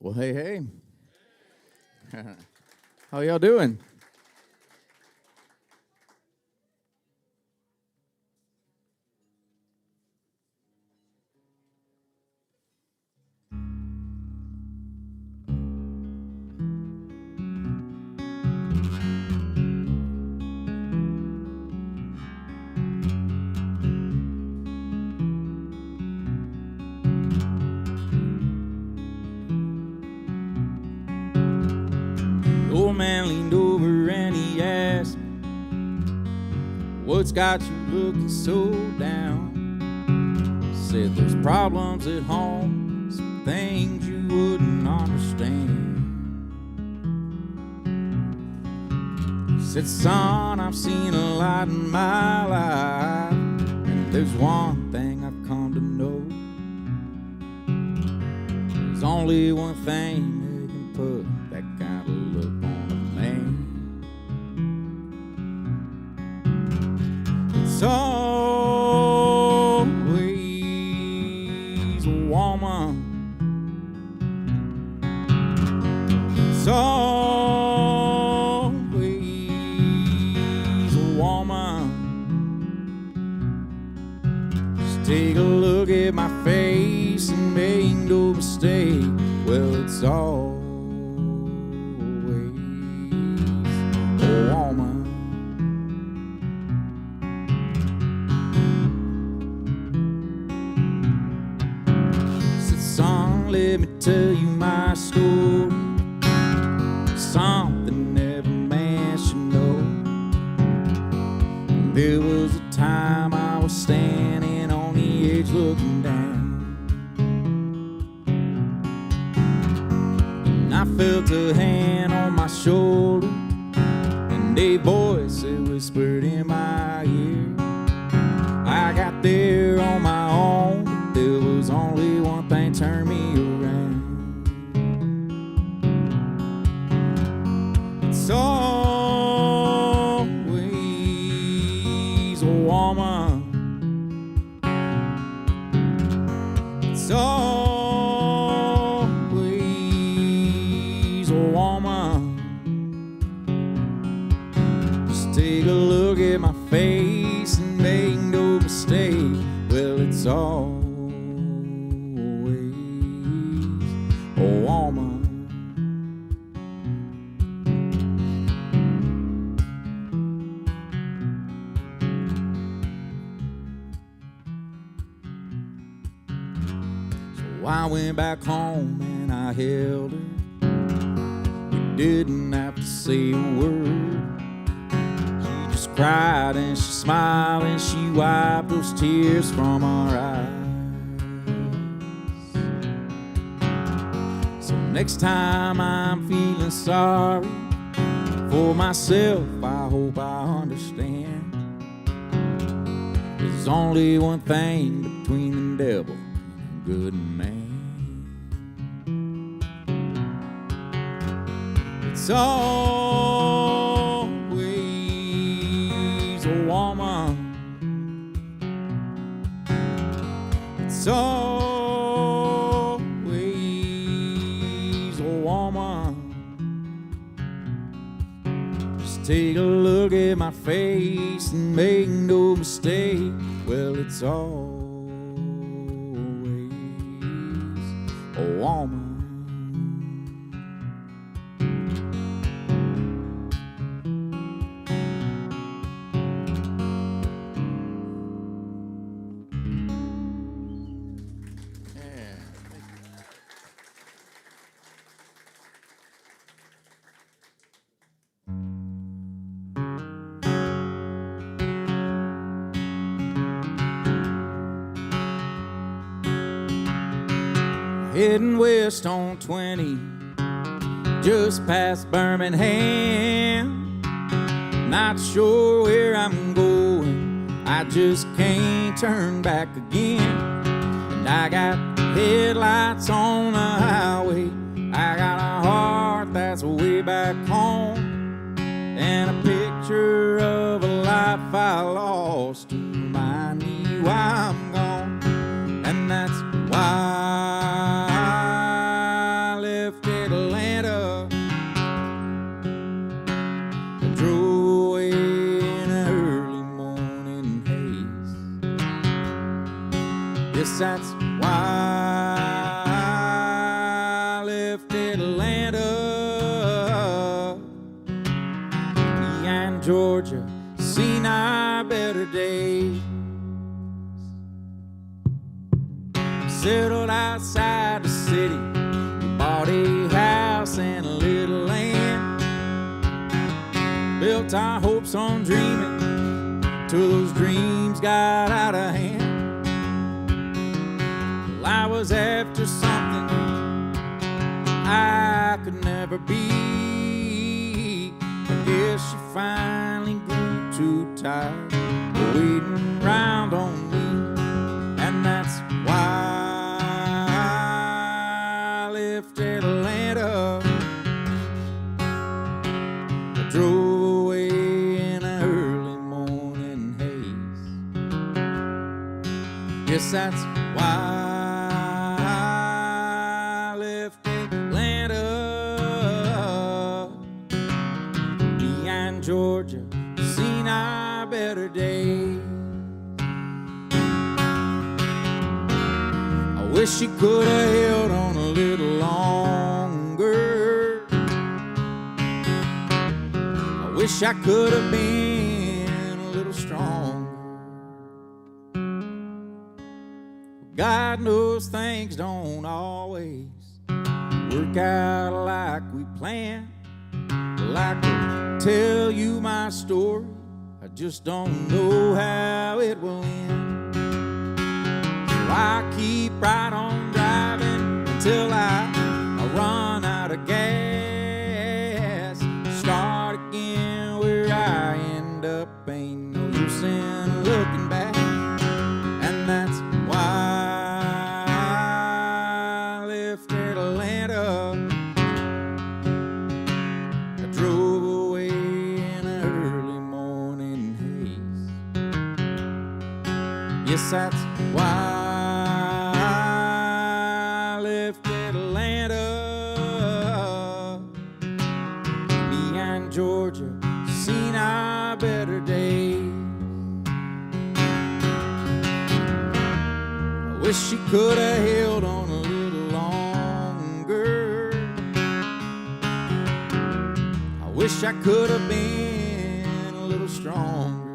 Well, hey. How y'all doing? The old man leaned over and he asked me, what's got you looking so down? Said there's problems at home, some things you wouldn't understand. Said, son, I've seen a lot in my life, and there's one thing I've come to know. There's only one thing that can put that kind of look on a man. It's always a woman. It's always a woman. Just take a look at my face and make no mistake. Well, it's always a woman. Said, son, let me tell you my story, something every man should know. There was a time I was standing on the edge looking down, and I felt a hand on my shoulder and a voice that whispered in my ear. I got there on my own, but there was only one thing turned me around. It's always a woman. It's always a woman. Just take a look at my face and make no mistake. Well, it's always a woman. I went back home and I held her. We didn't have to say a word. She just cried and she smiled and she wiped those tears from her eyes. So next time I'm feeling sorry for myself, I hope I understand. There's only one thing between the devil and a good man. It's always a woman. It's always a woman. Just take a look at my face and make no mistake. Well, it's always a woman. Heading west on 20, just past Birmingham. Not sure where I'm going, I just can't turn back again. And I got headlights on the highway, I got a heart that's way back home, and a picture of a life I lost to remind me why I'm gone. And that's why I left Yes, that's why I left Atlanta. Me and Georgia seen our better days. Settled outside the city, we bought a house and a little land. Built our hopes on dreaming till those dreams got out of hand. Well, I was after something I could never be. I guess she finally grew too tired of waiting around on me. And that's why I left Atlanta. I drove away in an early morning haze. Yes, that's why I left Atlanta. Me and Georgia seen our better days. I wish she could have held on a little longer. I wish I could have been a little stronger. God knows things don't always work out like we planned. Well, I could tell you my story, I just don't know how it will end. I keep right on driving until I run out of gas. Start again where I end up, ain't no use in looking back. And that's why I left Atlanta. I drove away in an early morning haze. Yes, that's why Georgia seen our better days. I wish she could have held on a little longer. I wish I could have been a little stronger.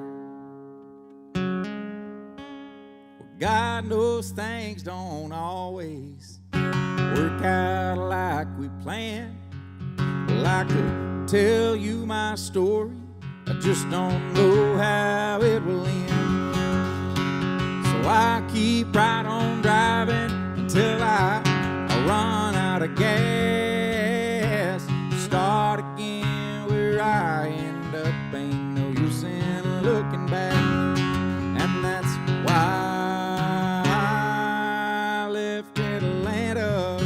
Well, God knows things don't always work out like we planned. Well, I could tell you my story, I just don't know how it will end. So I keep right on driving until I run out of gas. Start again where I end up, ain't no use in looking back. And that's why I left Atlanta.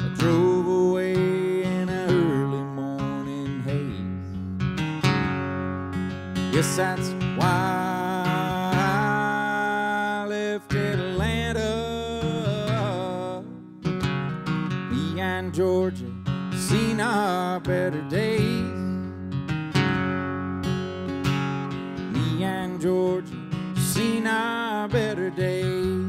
I drove away in an early morning haze. Yes, that's why I left Atlanta. Me and Georgia seen our better days. Me and Georgia seen our better days.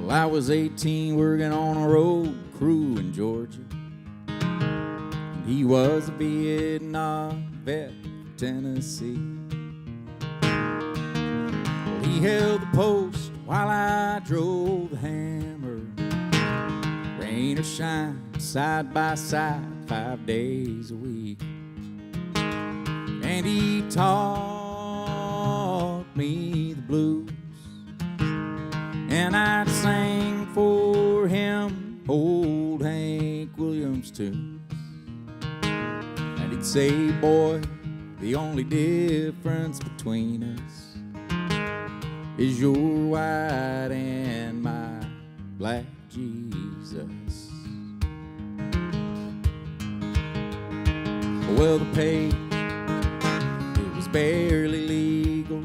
I was 18 working on a road crew in Georgia. And he was a Vietnam vet from Tennessee. Well, he held the post while I drove the hammer. Rain or shine, side by side, 5 days a week. And he taught me the blues. And I'd sing for him old Hank Williams tunes. he'd say, boy, the only difference between us is your white and my black Jesus. Well, the pay, it was barely legal,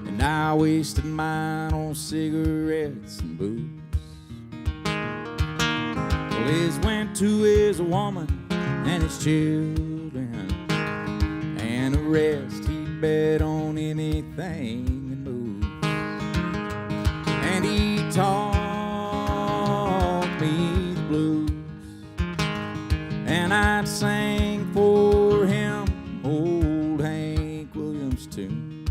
and I wasted mine on cigarettes and booze. Well, his went to his woman and his children, and the rest he'd bet on anything that moves. And he taught me the blues, and I'd sing for him old Hank Williams tunes.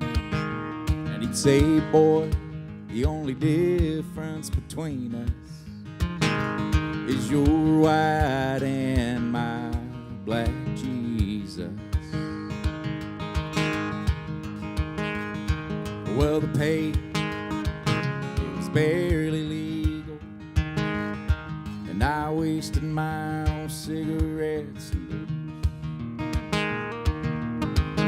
And he'd say, boy, the only difference between us is your white and my black Jesus. Well, the pay, it was barely legal, and I wasted mine on cigarettes and booze.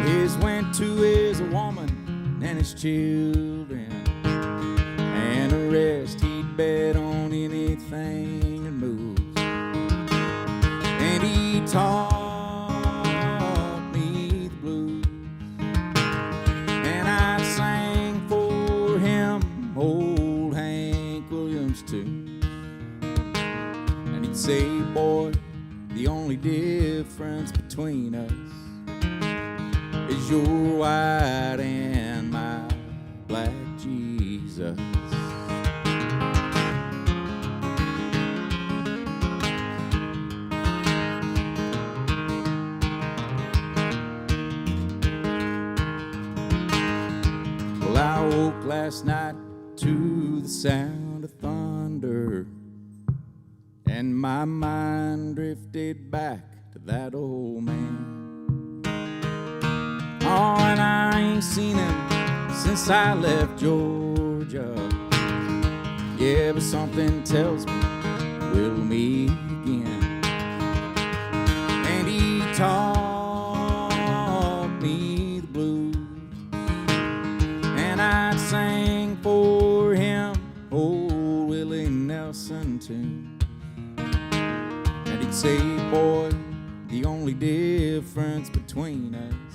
His went to his woman and his children, and the rest he'd bet on anything that moves. And he taught me the blues, and I sang for him old Hank Williams tunes. And he'd say, boy, the only difference between us is your white and my black Jesus. Well, I woke last night to the sound of thunder, and my mind drifted back to that old man. Oh, and I ain't seen him since I left Georgia. Yeah, but something tells me we'll meet again. And he taught me the blues, and I'd sing for him old Willie Nelson tunes. And he'd say, boy, the only difference between us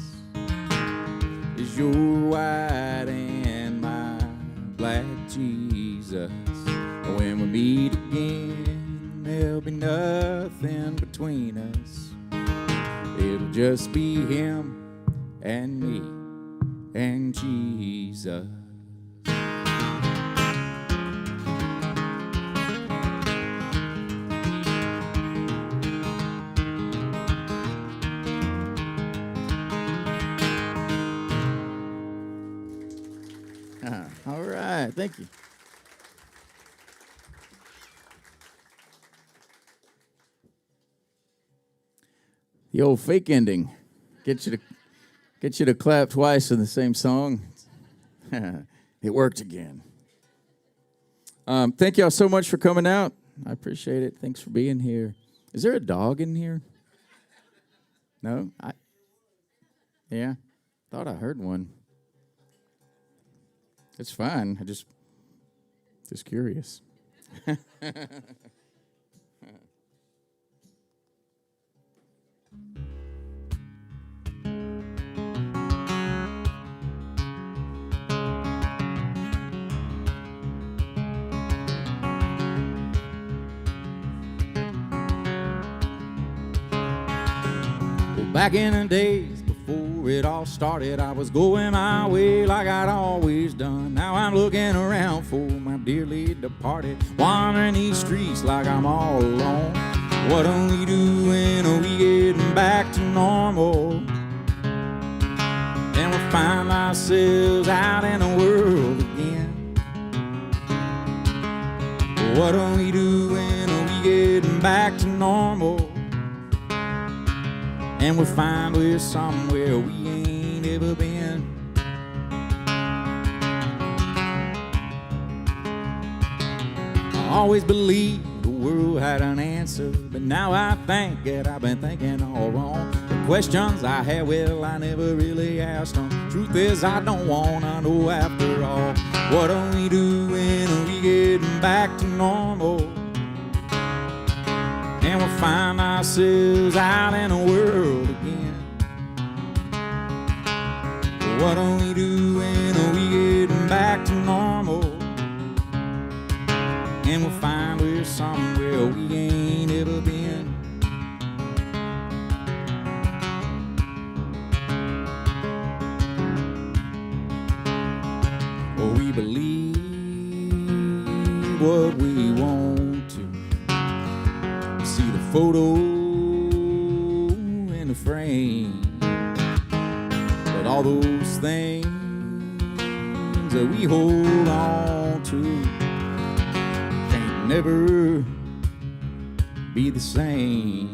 is your white and my black Jesus. When we meet again, there'll be nothing between us. It'll just be him and me and Jesus. All right, thank you. The old fake ending. Get you to clap twice in the same song. It worked again. Thank y'all so much for coming out. I appreciate it. Thanks for being here. Is there a dog in here? No? Yeah. Thought I heard one. It's fine. I just curious. Back in the days before it all started, I was going my way like I'd always done. Now I'm looking around for my dearly departed, wandering these streets like I'm all alone. What are we doing? Are we getting back to normal? And we find ourselves out in the world again. What are we doing? Are we getting back to normal? And we find we're somewhere we ain't ever been. I always believed the world had an answer, but now I think that I've been thinking all wrong. The questions I had, well, I never really asked them. Truth is, I don't wanna know after all. What are we doing? Are we getting back to normal? And we'll find ourselves out in the world again. What are we doing? Are we getting back to normal? And we'll find we're somewhere we ain't ever been. Or we believe what we want to. See the photo in the frame, but all those things that we hold on to can't never be the same.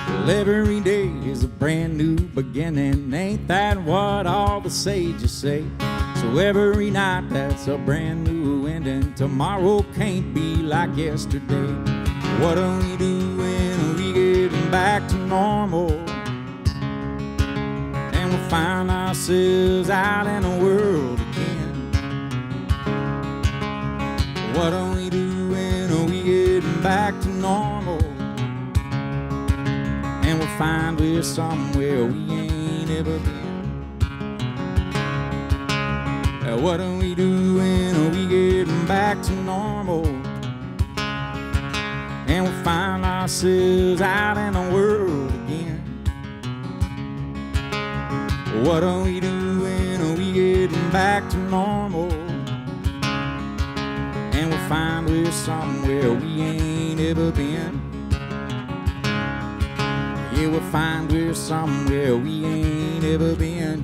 Well, every day is a brand new beginning. Ain't that what all the sages say? So every night that's a brand new ending. Tomorrow can't be like yesterday. What are we doing? Are we getting back to normal? And we'll find ourselves out in the world again. What are we doing? Are we getting back to normal? And we'll find we're somewhere we ain't ever been. What are we doing? Are we getting back to normal? And we'll find ourselves out in the world again. What are we doing? Are we getting back to normal? And we'll find we're somewhere we ain't ever been. Yeah, we'll find we're somewhere we ain't ever been.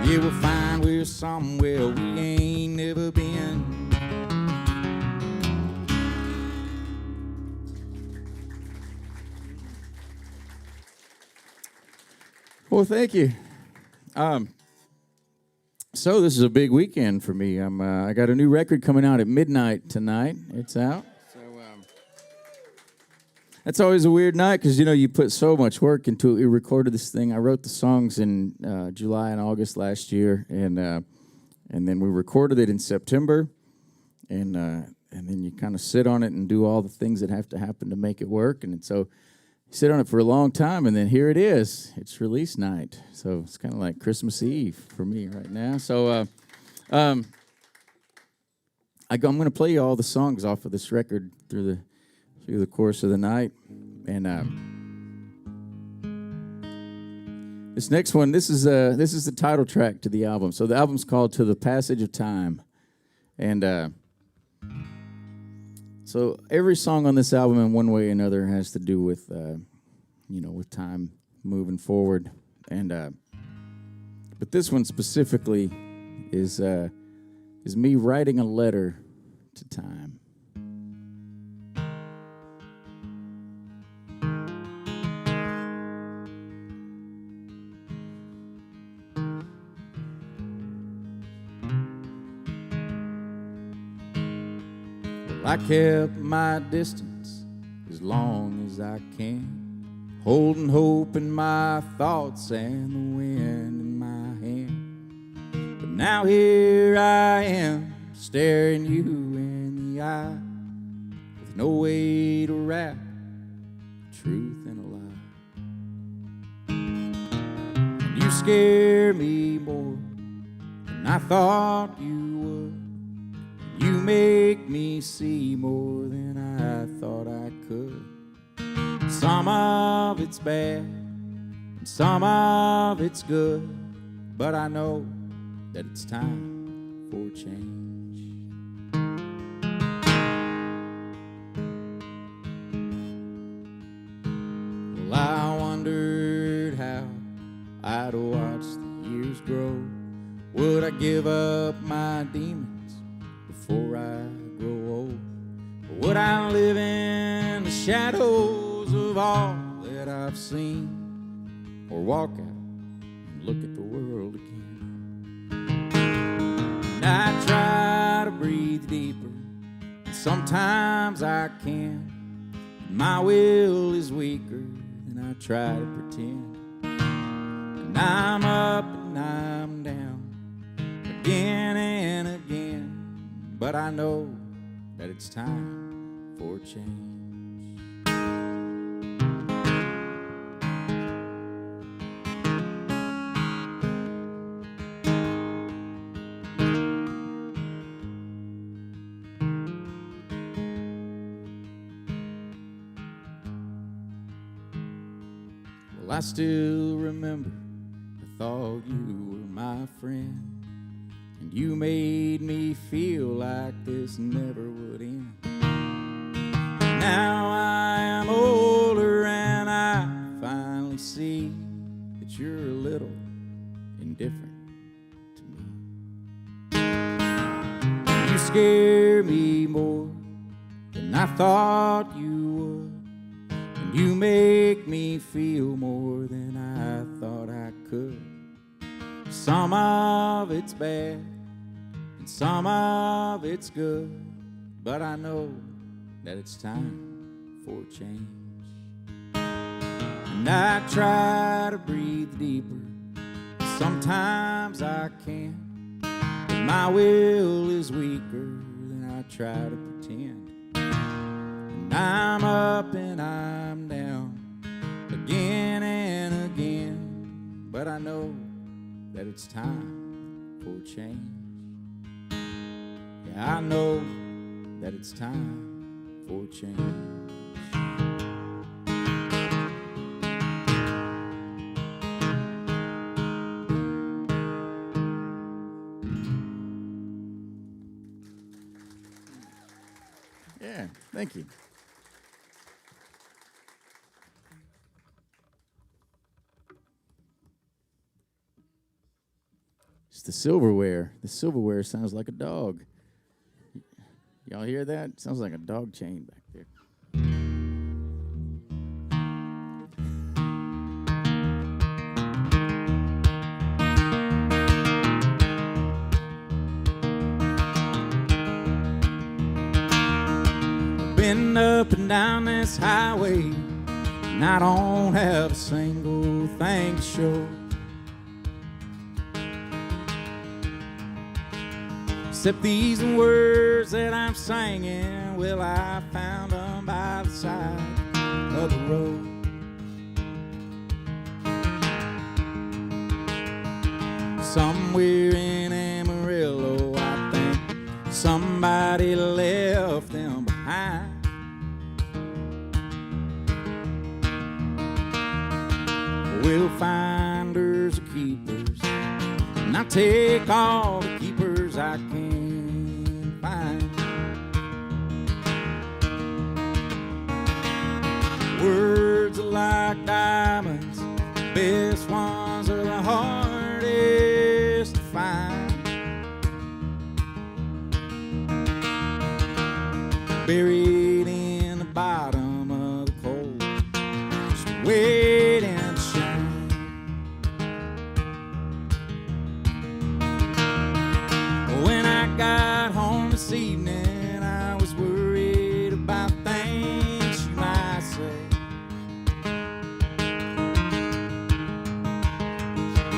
Yeah, we'll find we're somewhere we ain't never been. Well, thank you. So this is a big weekend for me. I got a new record coming out at midnight tonight. It's out. So that's always a weird night because, you know, you put so much work into it. We recorded this thing. I wrote the songs in July and August last year, and then we recorded it in September, and then you kind of sit on it and do all the things that have to happen to make it work, and so you sit on it for a long time, and then here it is. It's release night, so it's kind of like Christmas Eve for me right now. So I'm going to play you all the songs off of this record through the course of the night. And this next one, this is the title track to the album. So the album's called To the Passage of Time. And so every song on this album in one way or another has to do with with time moving forward. And but this one specifically is me writing a letter to time. I kept my distance as long as I can, holding hope in my thoughts and the wind in my hand. But now here I am, staring you in the eye, with no way to wrap truth in a lie. And you scare me more than I thought you would. You make me see more than I thought I could. Some of it's bad, and some of it's good, but I know that it's time for change. Well, I wondered how I'd watch the years grow. Would I give up my demons before I grow old? Or would I live in the shadows of all that I've seen, or walk out Sometimes I can. My will is weaker than I try to pretend. And I'm up and I'm down again and again. But I know that it's time for change. Well, I still remember, I thought you were my friend, and you made me feel like this never would end. Now I am older and I finally see that you're a little indifferent to me. You scare me more than I thought you would. You make me feel more than I thought I could. Some of it's bad and some of it's good, but I know that it's time for change. And I try to breathe deeper, sometimes I can't, but my will is weaker than I try to pretend. And I'm up and I'm down again and again, but I know that it's time for change. Yeah, I know that it's time for change. Yeah, thank you. It's the silverware. The silverware sounds like a dog. Y'all hear that? It sounds like a dog chain back there. I've been up and down this highway, and I don't have a single thing to show. Except these words that I'm singing, well, I found them by the side of the road. Somewhere in Amarillo, I think somebody left them behind. Well, finders are keepers, and I take all the keepers I can find. Words are like diamonds, the best ones are the hardest to find. Buried in the bottom of the coal, just waiting to shine. When I got home this evening, I was worried about things you might say.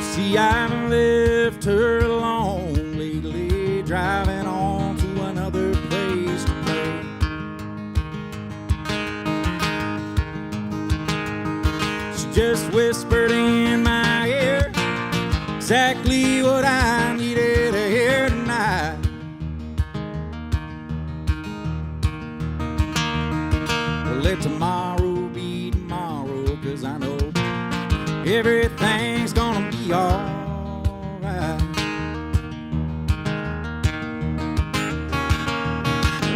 See, I've left her alone lately, driving on to another place to play. She just whispered in my ear exactly what I needed to hear tonight. Well, let tomorrow be tomorrow, 'cause I know everything's gonna be alright.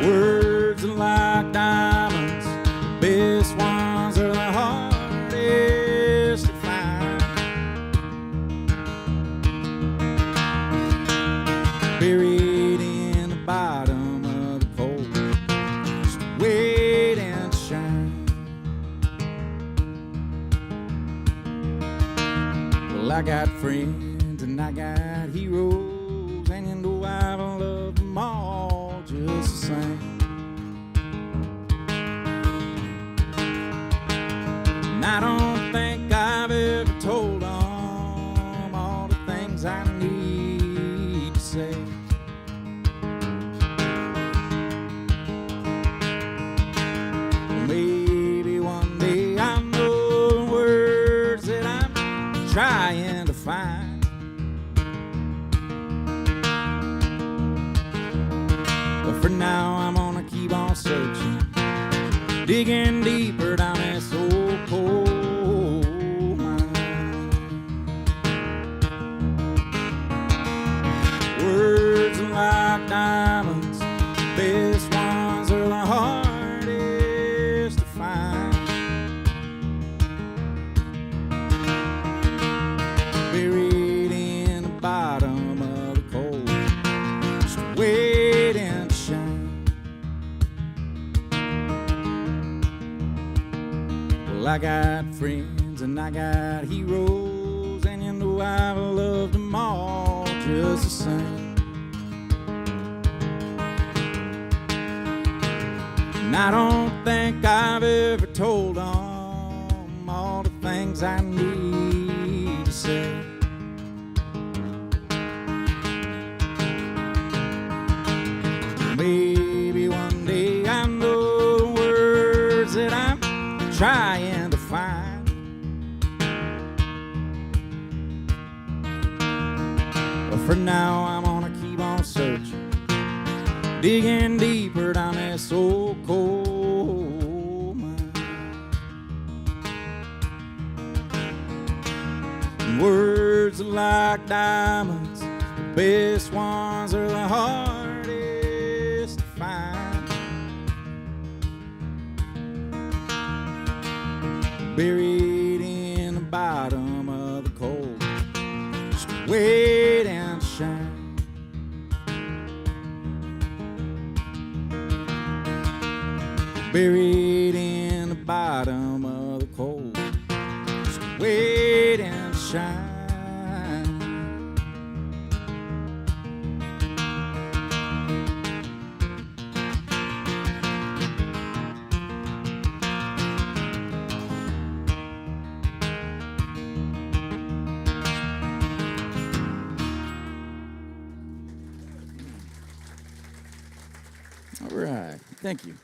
Words are like diamonds, the best ones are the hardest to find. Buried in the bottom of the coal, just waiting to shine. Well, I got friends and I got heroes, and you know I've loved them all just the same. But for now I'm gonna keep on searching, digging deeper down this old coal mine. Words are like diamonds, the best ones are the hardest to find. Buried in the bottom of the coal, just waiting to shine. Well, I got friends and I got heroes, and you know I've loved them all just the same. And I don't think I've ever told them all the things I need to say. Maybe one day I know the words that I'm trying to find. But for now I'm gonna keep on searching, digging deeper down this old coal mine. And words are like diamonds, the best ones are the hardest to find. Buried in the bottom of the coal, just waiting to shine. Buried in the bottom of the coal, just waiting to shine. All right, thank you.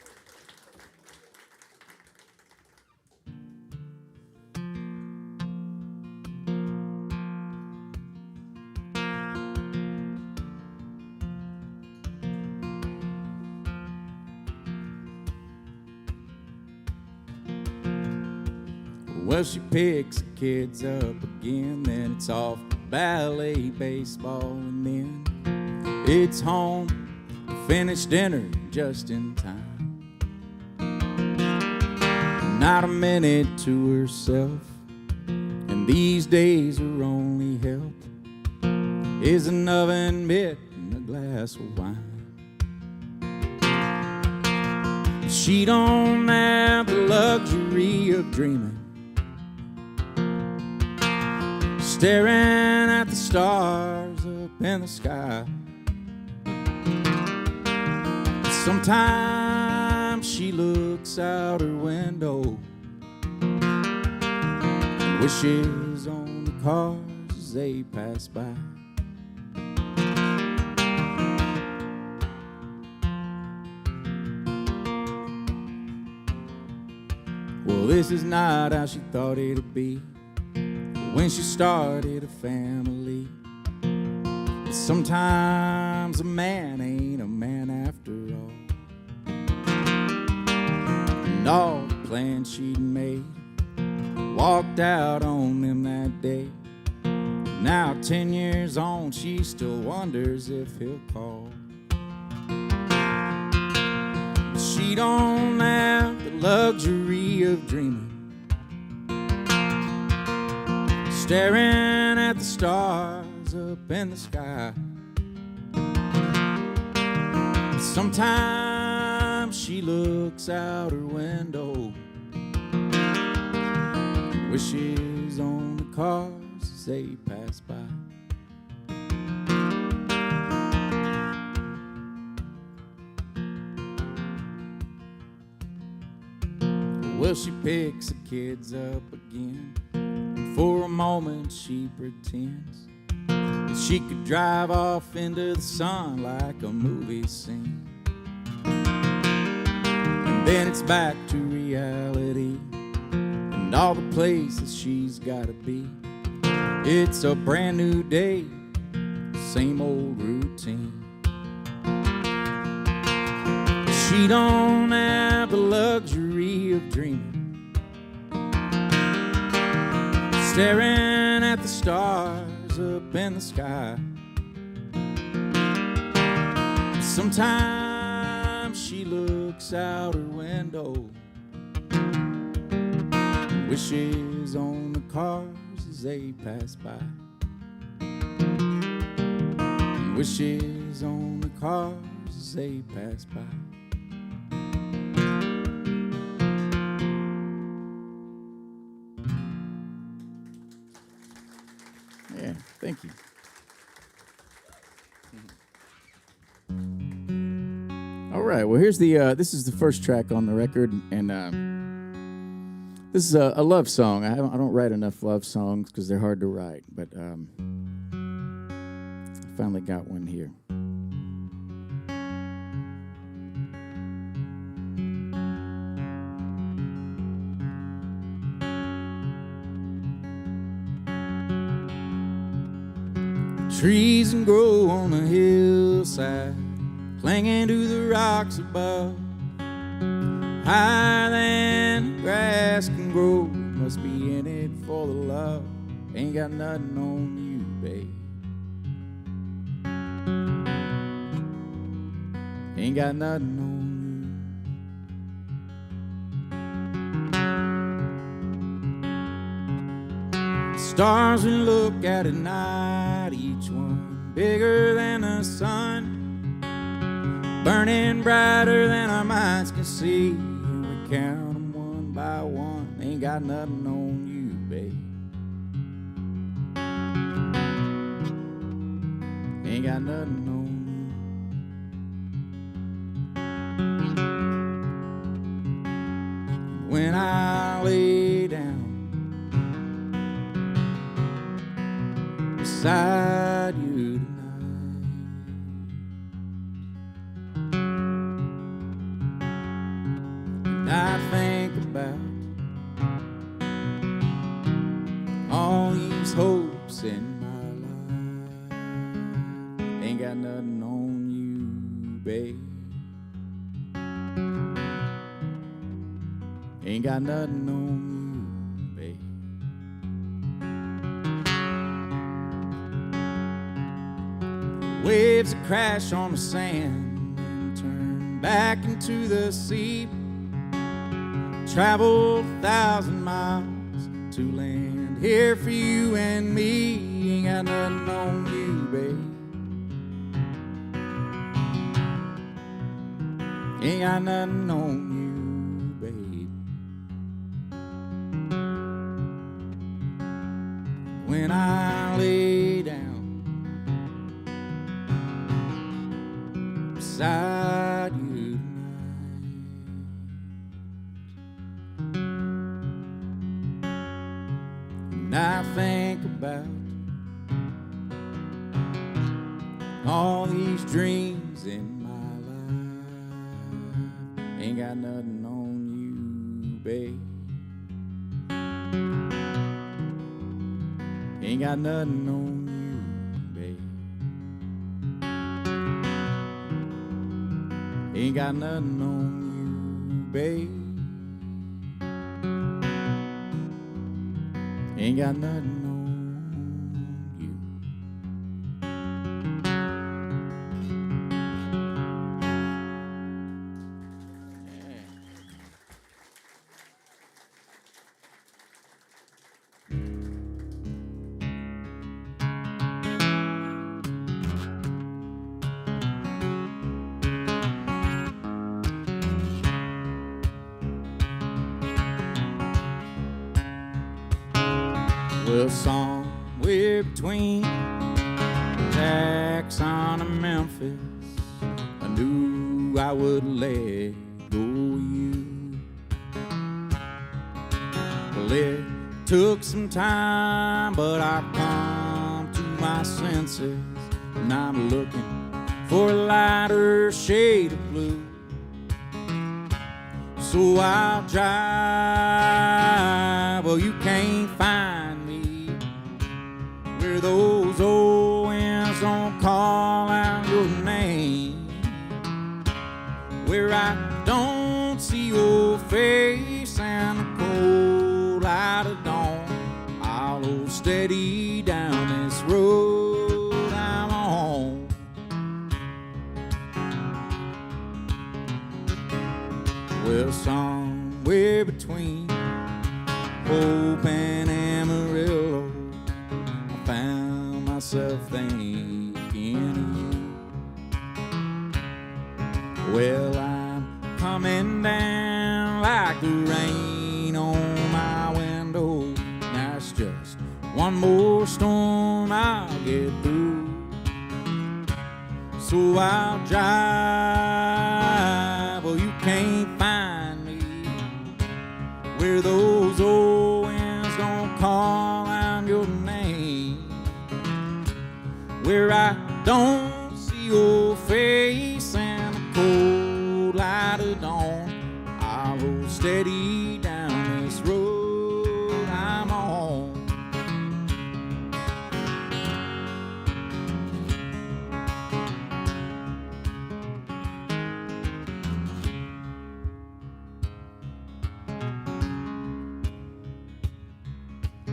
Well, she picks the kids up again, then it's off to ballet, baseball, and then it's home to finish dinner just in time. Not a minute to herself, and these days her only help is an oven mitt and a glass of wine. She don't have the luxury of dreaming, staring at the stars up in the sky. Sometimes she looks out her window and wishes on the cars as they pass by. Well, this is not how she thought it'd be when she started a family. But sometimes a man ain't a man after all. And all the plans she'd made walked out on them that day. Now 10 years on, she still wonders if he'll call. She don't have the luxury of dreaming, staring at the stars up in the sky. Sometimes she looks out her window, wishes on the cars as they pass by. Well, she picks the kids up again, and for a moment she pretends that she could drive off into the sun like a movie scene. And then it's back to reality and all the places she's gotta be. It's a brand new day, same old routine. She don't have the luxury of dreaming, staring at the stars up in the sky. Sometimes she looks out her window, wishes on the cars as they pass by, wishes on the cars as they pass by. Yeah, thank you. All right, well, here's the, this is the first track on the record, and this is a love song. I don't write enough love songs because they're hard to write, but I finally got one here. Trees and grow on the hillside, clinging to the rocks above. Higher than the grass can grow, must be in it for the love. Ain't got nothing on you, babe. Ain't got nothing on you. Stars we look at night, each one bigger than the sun, burning brighter than our minds can see. We count them one by one. Ain't got nothing on you, babe. Ain't got nothing on you. When I lay down beside you tonight, and I think about all these hopes in my life. Ain't got nothing on you, babe. Ain't got nothing on you, babe. Waves that crash on the sand and turn back into the sea. Traveled 1,000 miles to land here for you and me. Ain't got nothing on you, babe. Ain't got nothing on you, babe. When I lay down beside you tonight, and I think about all these dreams in my life. Ain't got nothing on you, babe. Ain't got nothing on you, babe. Ain't got nothing on you, babe. Ain't got nothing on you. Well, somewhere between Jackson and Memphis, I knew I would let go of you. Well, it took some time, but I've come to my senses, and I'm looking for a lighter shade of blue. So I'll drive, well, you can't find me where those old winds don't call out your name. where I don't see your face and the cold light of dawn. I'll hold steady down this road I'm on. Well, somewhere between Hope and Amarillo, I found myself thinking of you. Well, I'm coming down like the rain on my window. Now it's just one more storm I'll get through. So I'll drive, well, you can't find me where those old winds don't call out your name, where I don't see your face and the cold light of dawn. I'll hold steady down this road I'm on.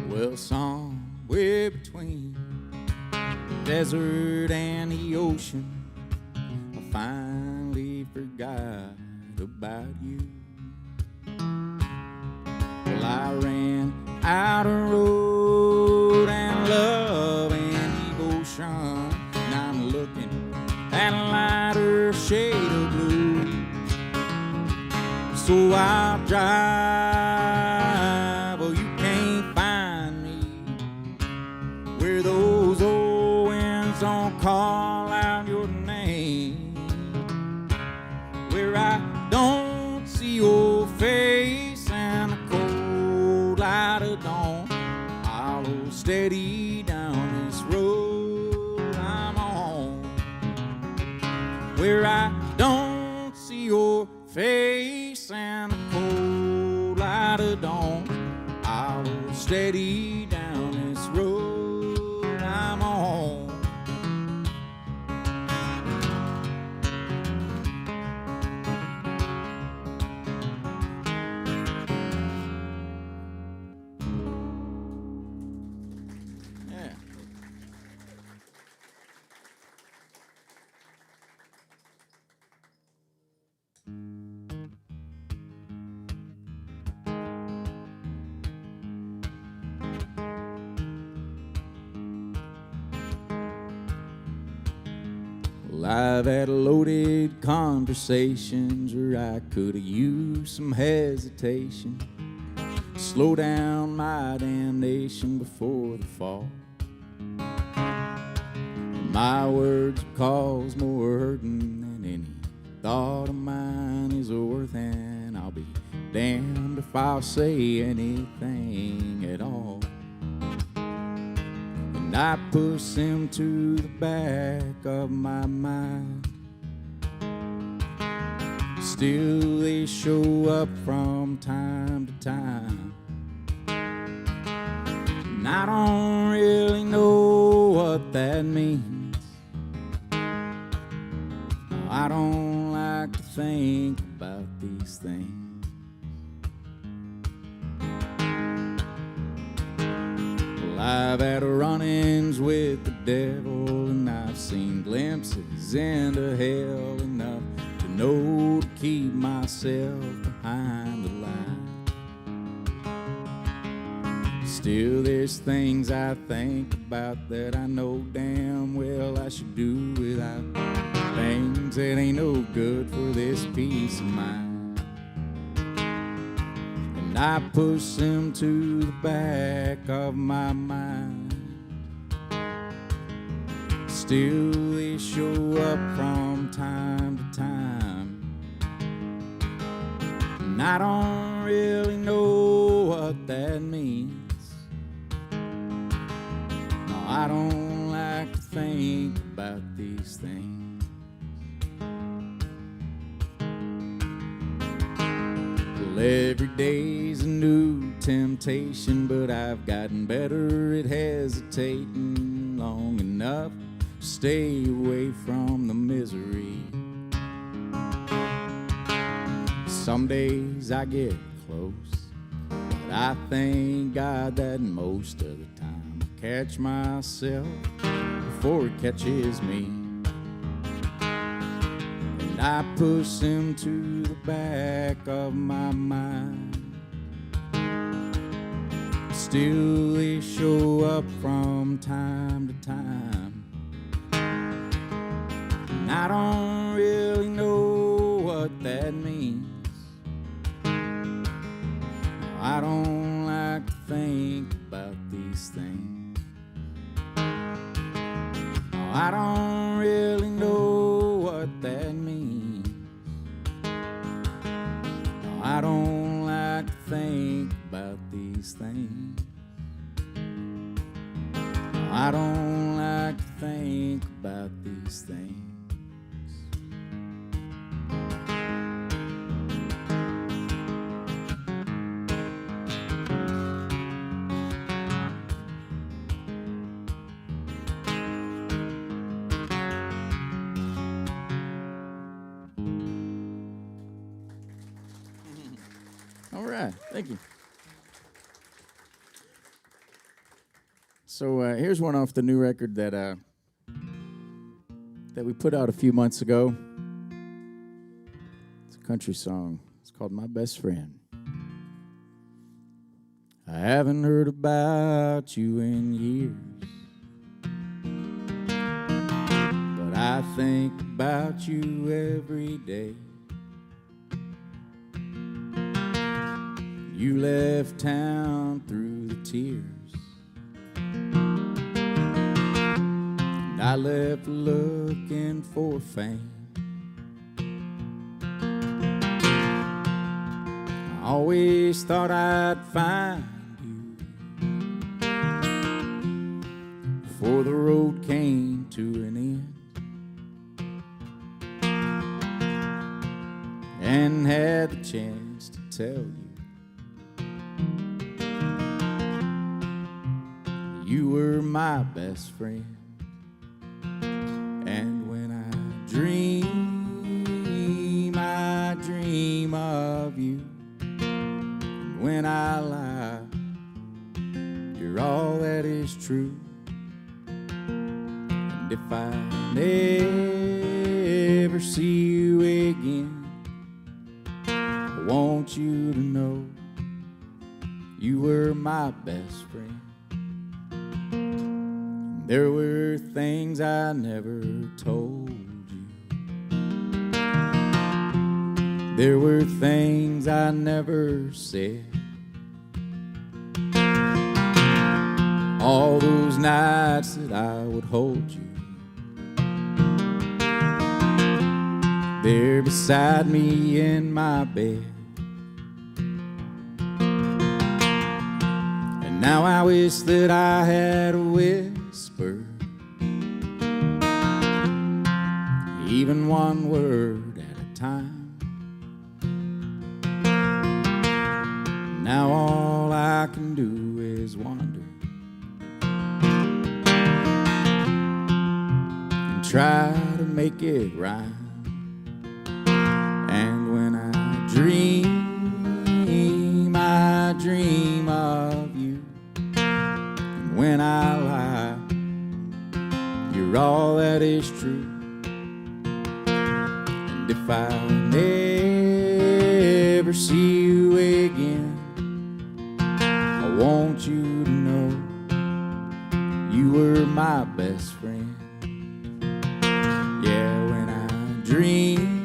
Well, somewhere between the desert and the ocean, I finally forgot about you. Well, I ran out of road and love and devotion. Now I'm looking at a lighter shade of blue. So I'll drive, well, you can't find me where those old winds don't call out your name, where I don't see your face and the cold light of dawn. I'll hold steady down this road I'm on, where I don't see your face and the cold light of dawn. I'll hold steady down this road I'm on. Yeah. Well, I've had loaded conversations where I could have used some hesitation. Slow down my damnation before the fall. My words cause more hurting than any thought of mine is worth, and I'll be damned if I'll say anything at all. And I push them to the back of my mind. Still they show up from time to time. And I don't really know what that means. I don't like to think about these things. Well, I've had run-ins with the devil, and I've seen glimpses into hell enough to know to keep myself behind the line. Still, there's things I think about that I know damn well I should do without. Things that ain't no good for this peace of mind. And I push them to the back of my mind. Still they show up from time to time. And I don't really know what that means. No, I don't like to think about these things. Every day's a new temptation, but I've gotten better at hesitating long enough to stay away from the misery. Some days I get close, but I thank God that most of the time I catch myself before it catches me. And I push him to the back of my mind. Still they show up from time to time. And I don't really know what that means. I don't like to think about these things. I don't really know what that means. I don't like to think about these things. I don't like to think about these things. All right, thank you. So here's one off the new record that we put out a few months ago. It's a country song. It's called My Best Friend. I haven't heard about you in years, but I think about you every day. You left town through the tears, and I left looking for fame. I always thought I'd find you before the road came to an end, and had the chance to tell you you were my best friend. And when I dream of you. And when I lie, you're all that is true. And if I never see you again, I want you to know you were my best friend. There were things I never told you. There were things I never said. All those nights that I would hold you there beside me in my bed. And now I wish that I had a whisper, even one word at a time. Now all I can do is wonder and try to make it rhyme. And when I dream of you. And when I lie, you're all that is true. And if I never see you again, I want you to know you were my best friend. Yeah, when I dream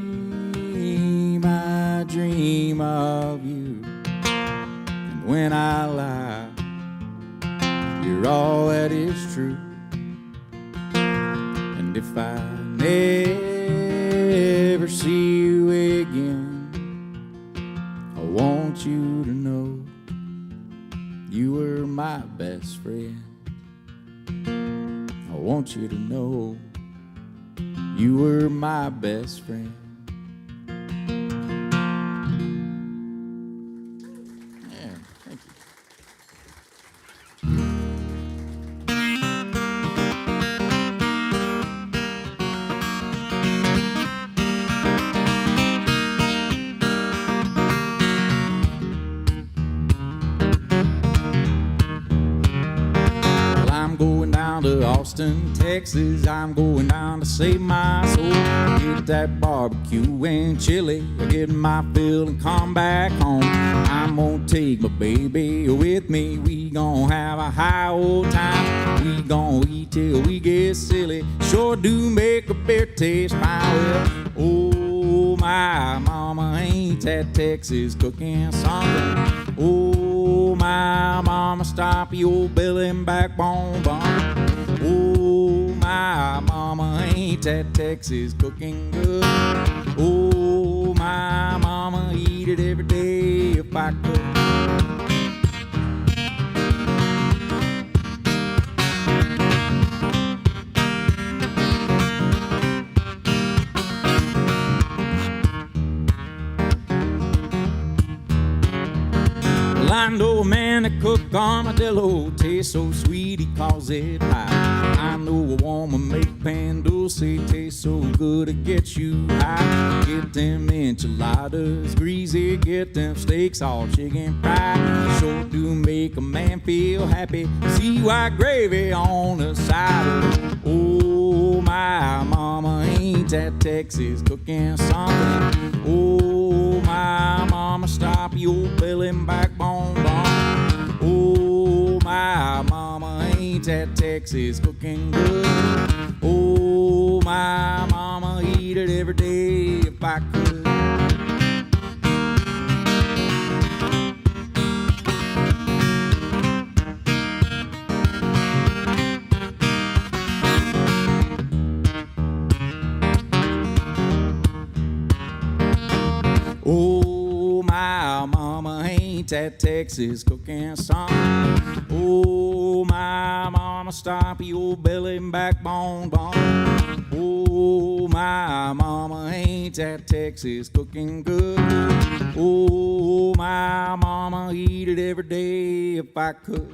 of you. And when I lie, you're all that is true. And if I never see you again, I want you to know you were my best friend. I want you to know you were my best friend. Yeah, thank you. Austin, Texas. I'm going down to save my soul. Get that barbecue and chili, get my fill and come back home. I'm gonna take my baby with me. We gon' have a high old time. We gon' eat till we get silly. Sure do make a beer taste fine. Well, oh my mama, ain't that Texas cooking something? Oh my mama, stop your belly and backbone bun. Oh my mama, ain't that Texas cooking good? Oh my mama, eat it every day if I could. I know a man that cook armadillo tastes so sweet he calls it pie. I know a woman make pan dulce taste so good it gets you high. Get them enchiladas greasy, get them steaks all chicken fried. Sure do make a man feel happy. See white gravy on the side. Oh my mama, ain't that Texas cooking something? Oh my mama, stop your belly and backbone bun. Oh my mama, ain't that Texas cooking good? Oh my mama, eat it every day if I could. Oh my mama, ain't that Texas cooking something? Oh my mama, stop your belly and backbone bun. Oh my mama, ain't that Texas cooking good? Oh my mama, eat it every day if I could.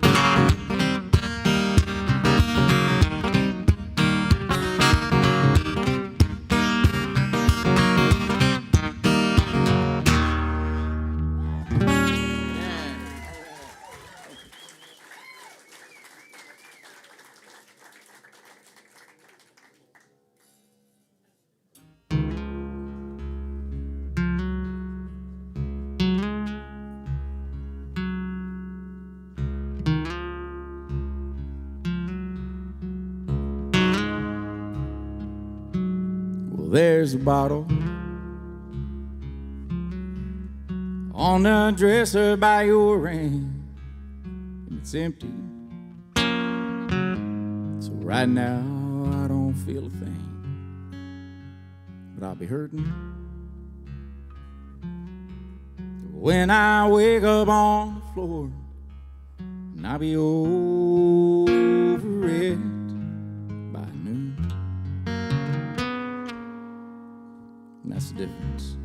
There's a bottle on the dresser by your ring, and it's empty. So right now I don't feel a thing, but I'll be hurting when I wake up on the floor, and I'll be over it by noon. And that's the difference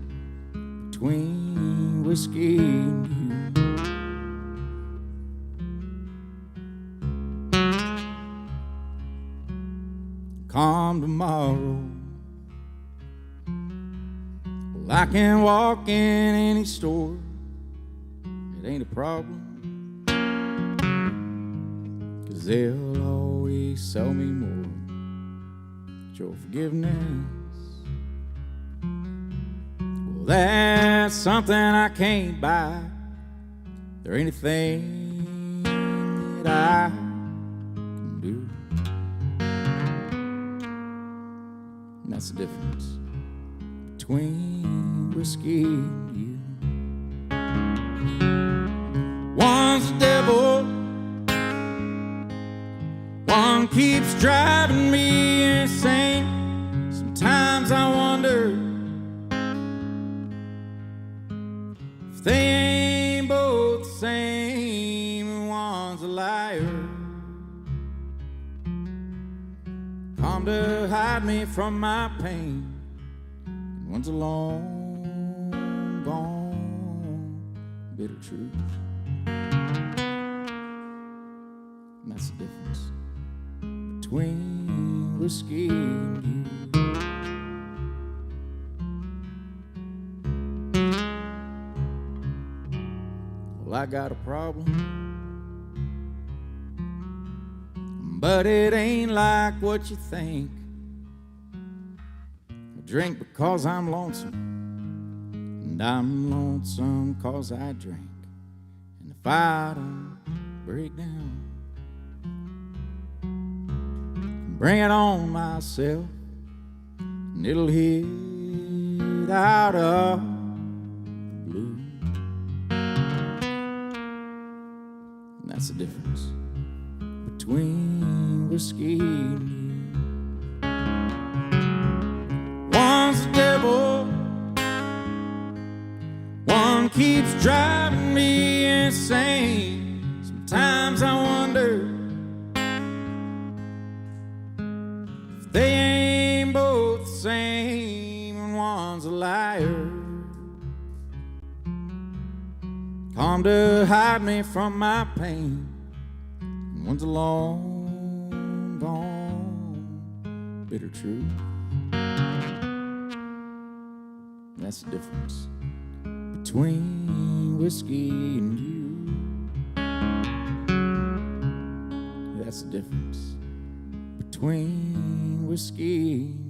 between whiskey and you. Come tomorrow, well, I can walk in any store. It ain't a problem, 'cause they'll always sell me more. But your forgiveness, well, that's something I can't buy. There ain't a thing that I can do. And that's the difference between whiskey and you. One's the devil, one keeps driving me insane. Sometimes I wonder if they ain't both the same, and one's a liar, come to hide me from my pain, and one's a long gone bitter truth. And that's the difference between whiskey and you. Well, I got a problem, but it ain't like what you think. I drink because I'm lonesome, and I'm lonesome cause I drink. And if I don't break down, bring it on myself, and it'll hit out of the blue. And that's the difference between whiskey and you. One's the devil, one keeps driving me insane. Sometimes I wonder if they ain't both the same, and one's a liar, come to hide me from my pain, and one's a long gone bitter truth. That's the difference between whiskey and you. That's the difference between whiskey and you.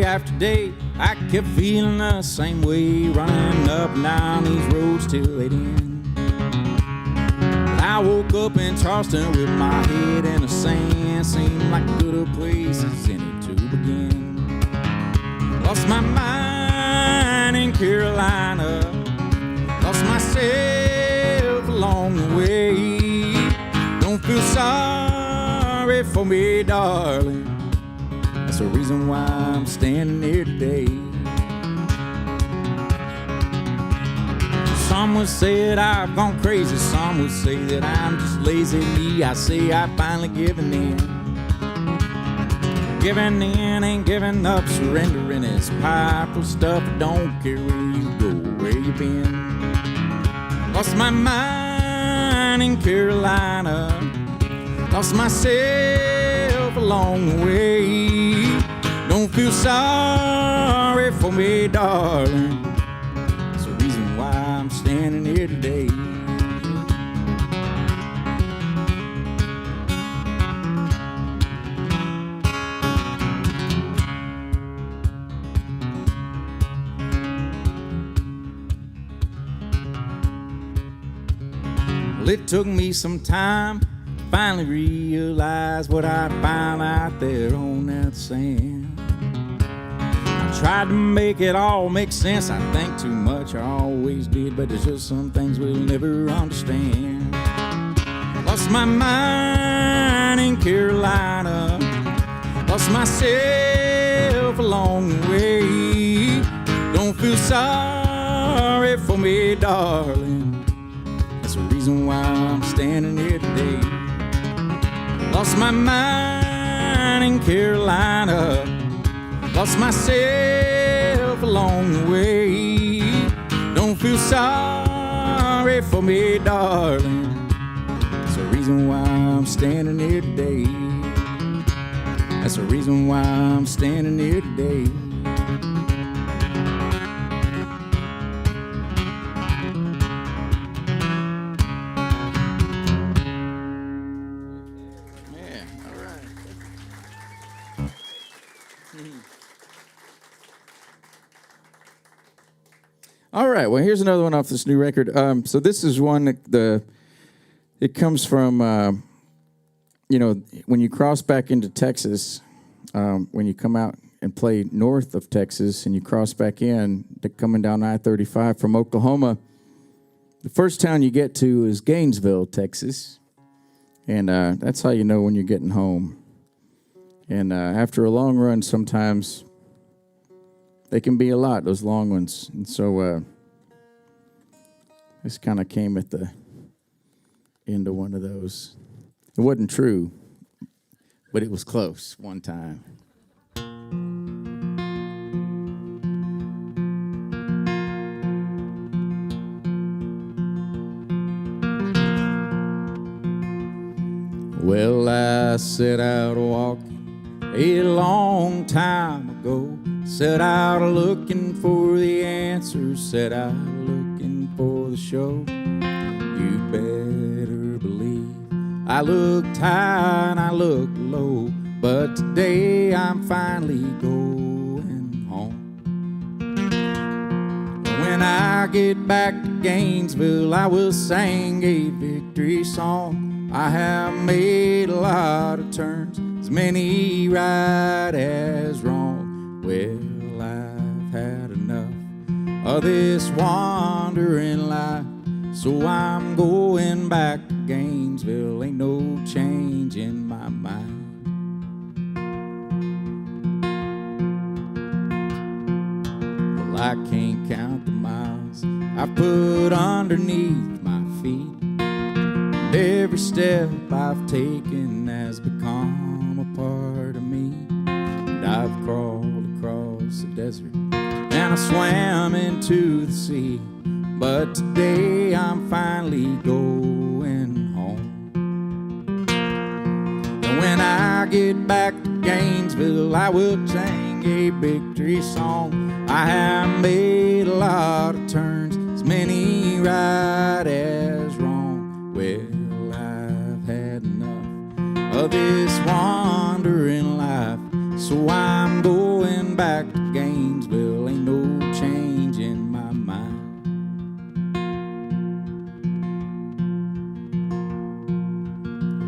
After day, I kept feeling the same way, running up and down these roads till they'd end. But I woke up in Charleston with my head in the sand, seemed like a good place as any to begin. Lost my mind in Carolina, lost myself along the way. Don't feel sorry for me, darling, that's the reason why I'm standing here today. Some would say that I've gone crazy, some would say that I'm just lazy. Me, I say I finally given in. Giving in ain't giving up, surrendering is powerful stuff. I don't care where you go, where you been. Lost my mind in Carolina, lost myself along the way. Don't feel sorry for me, darling, that's the reason why I'm standing here today. Well, it took me some time to finally realize what I found out there on that sand. Tried to make it all make sense. I think too much, I always did, but there's just some things we'll never understand. Lost my mind in Carolina, lost myself along the way. Don't feel sorry for me, darling, that's the reason why I'm standing here today. Lost my mind in Carolina, lost myself along the way. Don't feel sorry for me, darling, that's the reason why I'm standing here today. That's the reason why I'm standing here today. All right, well, here's another one off this new record. So this is one that it comes from, when you cross back into Texas, when you come out and play north of Texas and you cross back in, coming down I-35 from Oklahoma, the first town you get to is Gainesville, Texas. And that's how you know when you're getting home. And after a long run, sometimes they can be a lot, those long ones. And so this kind of came at the into one of those. It wasn't true, but it was close one time. Well, I set out walking a long time ago. Set out looking for the answers, set out looking for the show. You better believe I looked high and I looked low, but today I'm finally going home. When I get back to Gainesville, I will sing a victory song. I have made a lot of turns, as many right as wrong. Well, I've had enough of this wandering life, so I'm going back to Gainesville. Ain't no change in my mind. Well, I can't count the miles I put underneath my feet. Every step I've taken has become a part of me. And I've crawled across the desert and I swam into the sea, but today I'm finally going home. And when I get back to Gainesville, I will sing a victory song. I have made a lot of turns, as many right as wrong. Well, of this wandering life, so I'm going back to Gainesville. Ain't no change in my mind.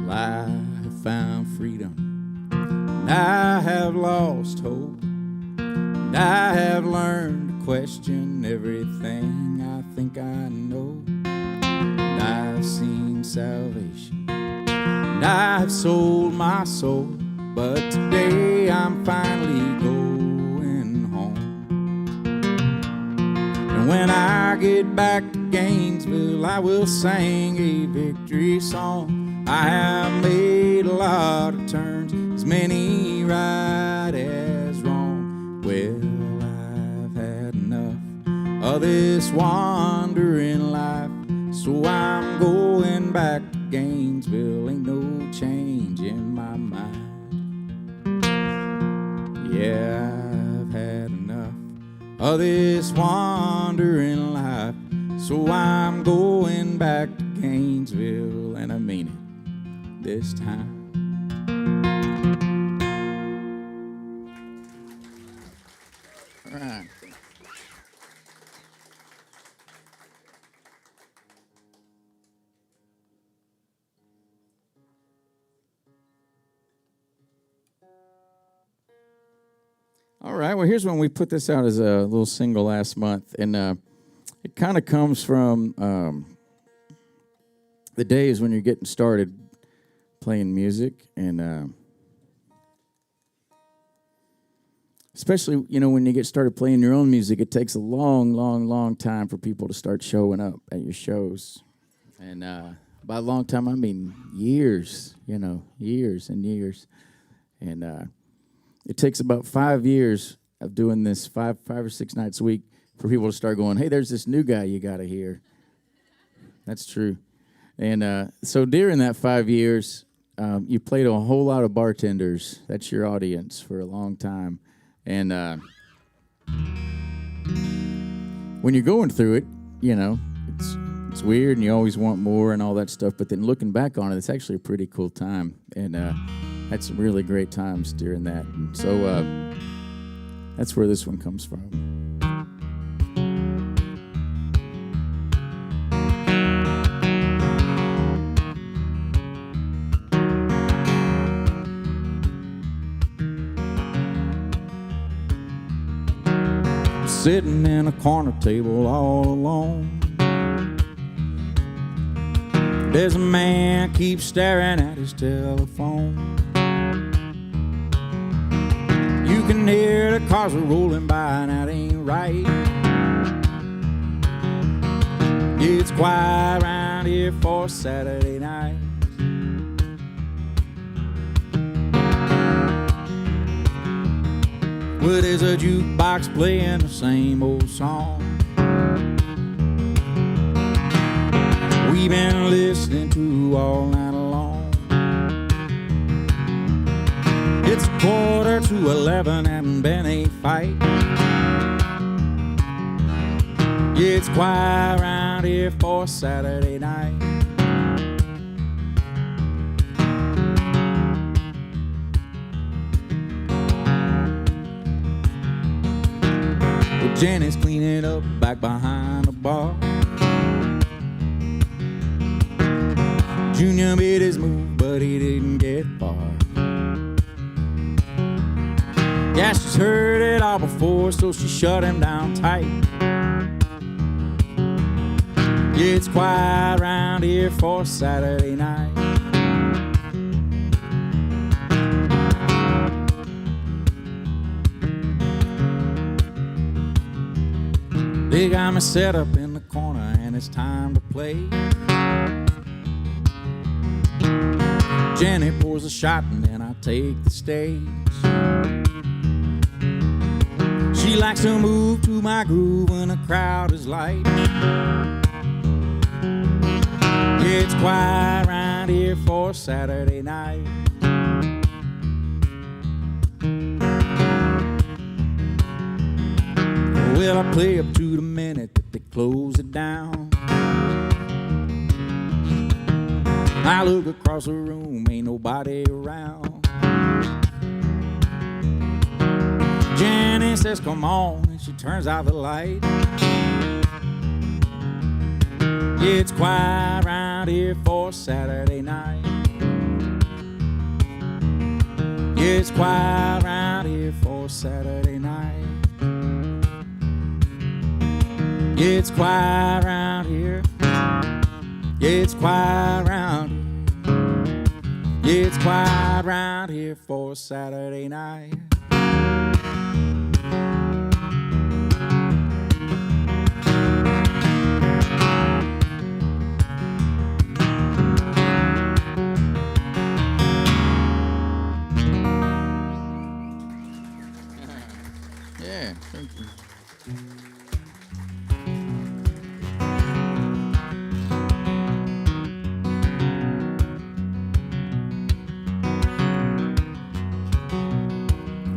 Well, I have found freedom, and I have lost hope, and I have learned to question everything I think I know. And I've seen salvation, and I've sold my soul, but today I'm finally going home. And when I get back to Gainesville, I will sing a victory song. I have made a lot of turns, as many right as wrong. Well, I've had enough of this wandering life, so I'm going back to Gainesville. Ain't no change in my mind. Yeah, I've had enough of this wandering life, so I'm going back to Gainesville, and I mean it this time. All right. All right, well, here's when we put this out as a little single last month, and it kind of comes from the days when you're getting started playing music, and especially, you know, when you get started playing your own music, it takes a long, long, long time for people to start showing up at your shows, and by a long time, I mean years, you know, years and years, and it takes about 5 years of doing this 5 or 6 nights a week for people to start going, hey, there's this new guy you got to hear. That's true. And so during that 5 years, you played a whole lot of bartenders. That's your audience for a long time. And when you're going through it, you know, it's weird and you always want more and all that stuff. But then looking back on it, it's actually a pretty cool time. And had some really great times during that. And so that's where this one comes from. Sitting in a corner table all alone. There's a man keeps staring at his telephone. You can hear the cars are rolling by and that ain't right. It's quiet around around here for Saturday night. Well, there's a jukebox playing the same old song we've been listening to all night long. It's 11:15 and been a fight. Yeah, it's quiet around here for Saturday night. Well, Janet's cleaning up back behind the bar. Junior made his move, but he didn't get far. Yeah, she's heard it all before, so she shut him down tight. Yeah, it's quiet around here for Saturday night. They got me set up in the corner and it's time to play. Janet pours a shot and then I take the stage. She likes to move to my groove when the crowd is light. Yeah, it's quiet around here for Saturday night. Well, I play up to the minute that they close it down. I look across the room, ain't nobody around. Janet says, come on, and she turns out the light. Yeah, it's quiet around here for Saturday night. Yeah, it's quiet around here for Saturday night. Yeah, it's quiet around here. Yeah, it's quiet around here. Yeah, it's quiet around here for Saturday night. Yeah, thank you.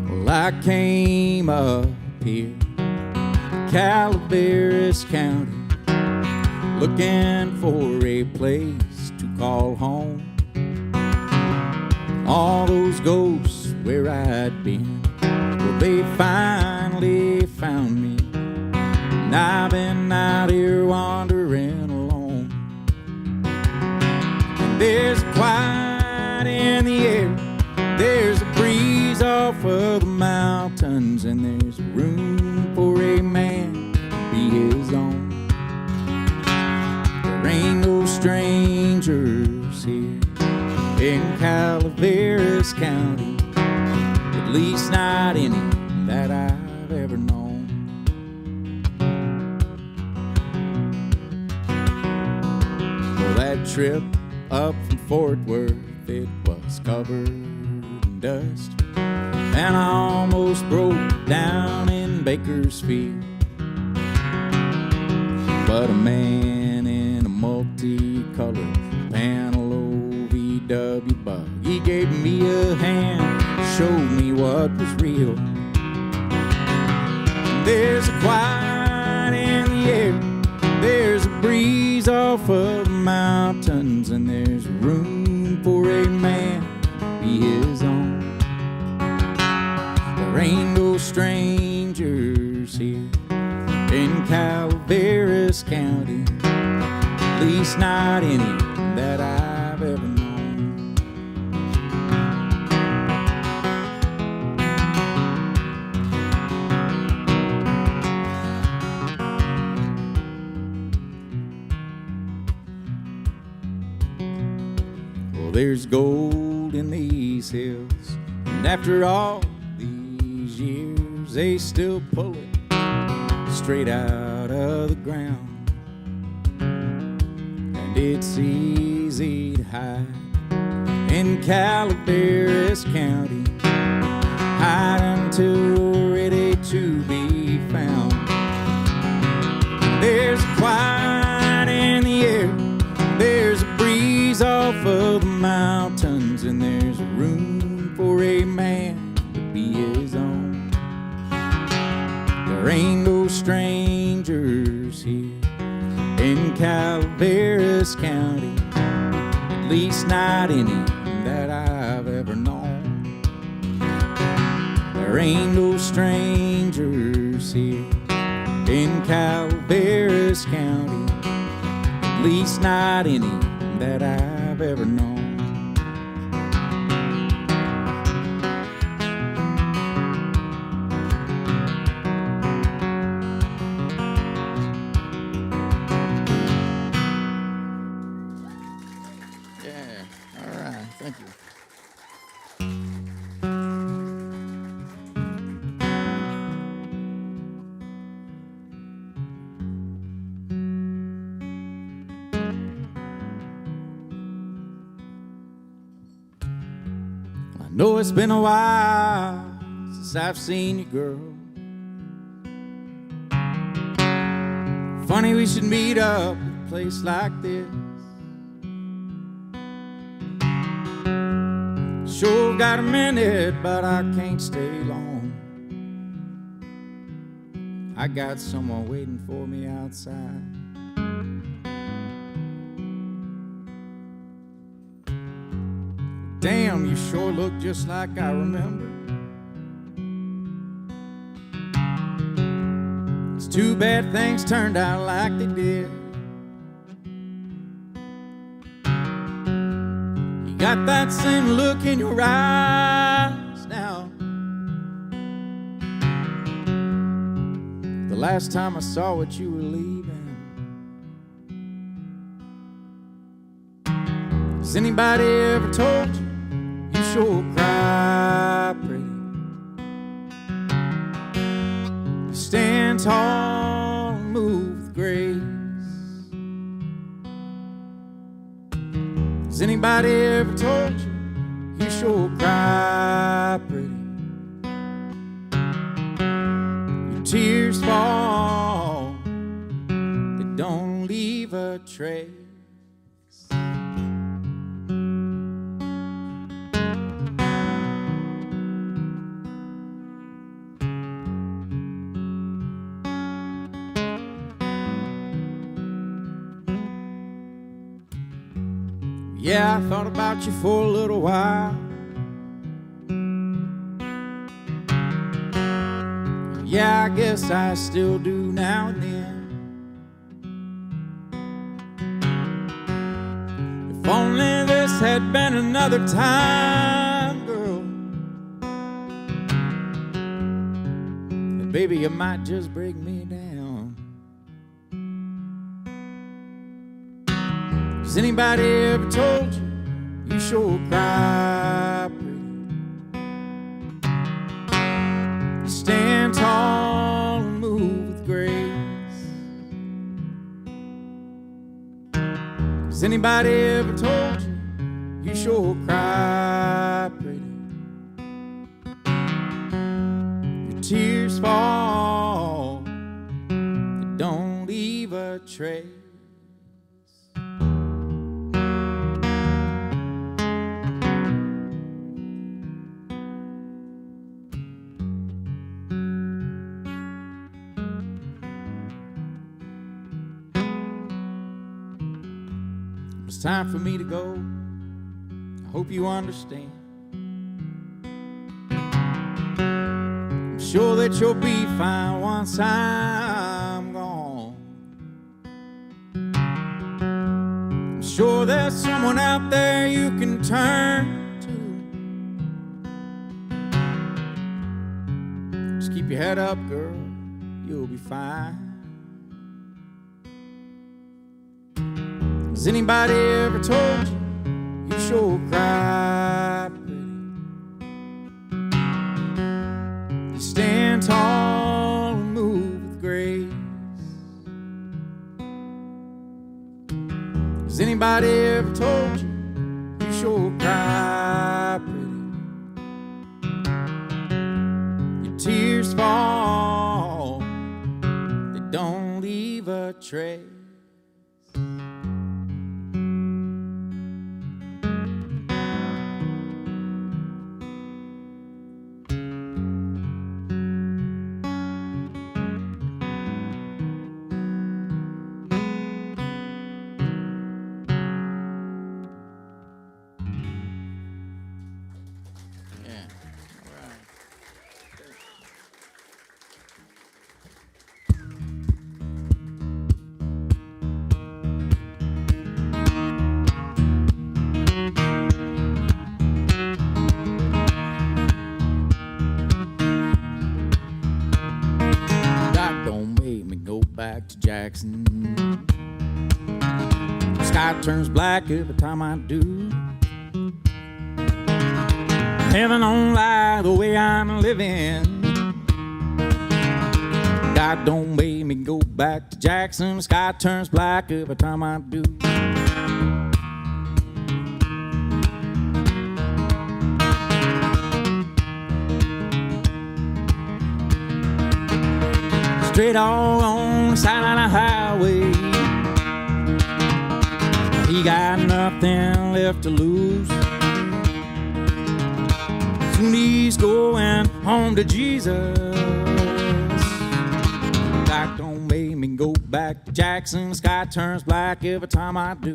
Well, I came up here, Calaveras County, looking for a place to call home. All those ghosts where I'd been, well, they finally found me. And I've been out here wandering alone. And there's a quiet in the air, there's a breeze off of the mountains, and there's room for a man to be his own. There ain't no strangers here in Calaveras County, at least not any that I've ever known. Well, that trip up from Fort Worth, it was covered in dust, and I almost broke down in Bakersfield. But a man in a multicolored panel OVW bug, he gave me a hand, showed me what was real. There's a quiet in the air, there's a breeze off of the mountains, and there's room for a man to be his own. There ain't no strangers here in Calaveras County, at least not any that I've ever known. Well, there's gold in these hills, and after all these years, they still pull it straight out of the ground. And It's easy to hide in Calaveras County, hide until we're ready to be found. There's a quiet in the air, there's a breeze off of the mountains, and there's room for a man to be his own. There ain't no strangers here in Calaveras County, at least not any that I've ever known. There ain't no strangers here in Calaveras County, at least not any that I've ever known. Yeah, all right, thank you. I know it's been a while since I've seen you, girl. Funny we should meet up at a place like this. Sure got a minute, but I can't stay long. I got someone waiting for me outside. Damn, you sure look just like I remember. It's too bad things turned out like they did. You got that same look in your eyes now. The last time I saw what you were leaving. Has anybody ever told you you sure cry pretty? You stand tall and move with grace. Has anybody ever told you you sure cry pretty? Your tears fall, they don't leave a trace. Yeah, I thought about you for a little while. Yeah, I guess I still do now and then. If only this had been another time, girl, then baby, you might just break me down. Has anybody ever told you you sure cry pretty? You stand tall and move with grace. Has anybody ever told you you sure cry pretty? Your tears fall, they don't leave a trace. It's time for me to go. I hope you understand. I'm sure that you'll be fine once I'm gone. I'm sure there's someone out there you can turn to. Just keep your head up, girl. You'll be fine. Has anybody ever told you you sure cry pretty? You stand tall and move with grace. Has anybody Anybody ever told you you sure cry pretty? Your tears fall, they don't leave a trace. Back to Jackson. The sky turns black every time I do. Heaven don't lie the way I'm living. God don't make me go back to Jackson. The sky turns black every time I do. Straight on the side of the highway, he got nothing left to lose. Soon he's going home to Jesus. God don't make me go back to Jackson. The sky turns black every time I do.